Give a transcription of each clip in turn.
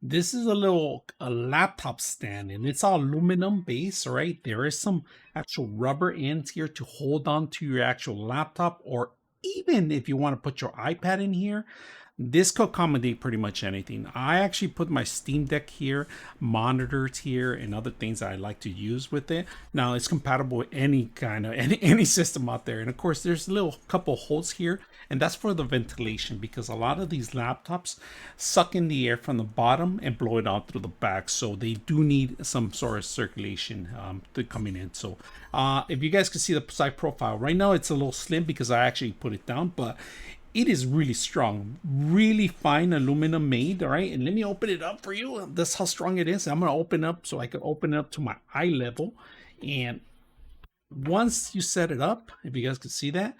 This is a laptop stand, and it's all aluminum base, right? There is some actual rubber ends here to hold on to your actual laptop, or even if you want to put your iPad in here, this could accommodate pretty much anything. I actually put my Steam Deck here, monitors here, and other things that I like to use with it. Now it's compatible with any kind of any system out there. And of course, there's a little couple holes here, and that's for the ventilation because a lot of these laptops suck in the air from the bottom and blow it out through the back. So they do need some sort of circulation to coming in. So if you guys can see the side profile right now, it's a little slim because I actually put it down, but it is really strong, really fine aluminum made. All right, and let me open it up for you. That's how strong it is. I'm gonna open up so I can open it up to my eye level. And once you set it up, if you guys can see that,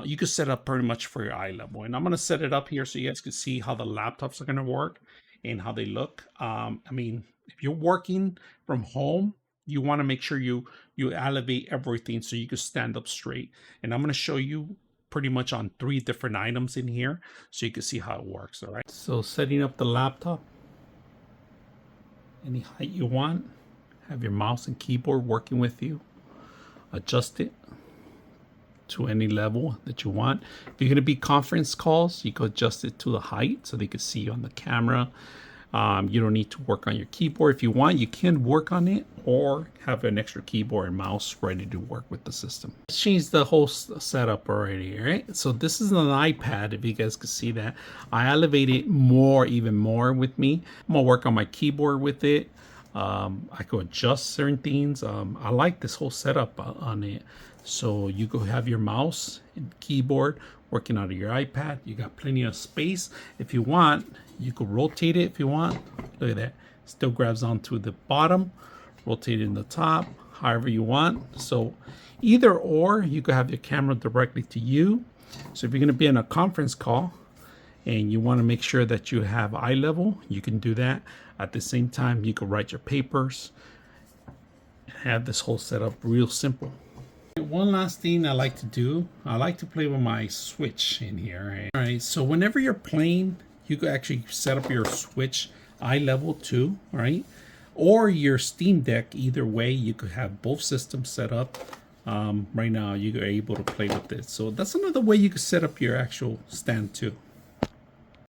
you can set up pretty much for your eye level. And I'm gonna set it up here so you guys can see how the laptops are gonna work and how they look. I mean, if you're working from home, you want to make sure you elevate everything so you can stand up straight. And I'm gonna show you pretty much on 3 different items in here so you can see how it works. All right, so setting up the laptop any height you want, have your mouse and keyboard working with you, adjust it to any level that you want. If you're going to be conference calls, you can adjust it to the height so they can see you on the camera. You don't need to work on your keyboard. If you want, you can work on it or have an extra keyboard and mouse ready to work with the system. Let's change the whole setup already, right? So this is an iPad, if you guys can see that. I elevate it even more with me. I'm gonna work on my keyboard with it. I could adjust certain things. I like this whole setup on it. So you go have your mouse and keyboard working out of your iPad. You got plenty of space. If you want, you could rotate it if you want. Look at that. Still grabs onto the bottom, rotate it in the top, however you want. So either or, you could have your camera directly to you. So if you're going to be in a conference call and you want to make sure that you have eye level, you can do that. At the same time, you could write your papers and have this whole setup real simple. One last thing I like to do, I like to play with my switch in here. Right? All right, so whenever you're playing, you could actually set up your switch eye level too, right? Or your Steam Deck. Either way, you could have both systems set up. Right now, you're able to play with this. So that's another way you could set up your actual stand too.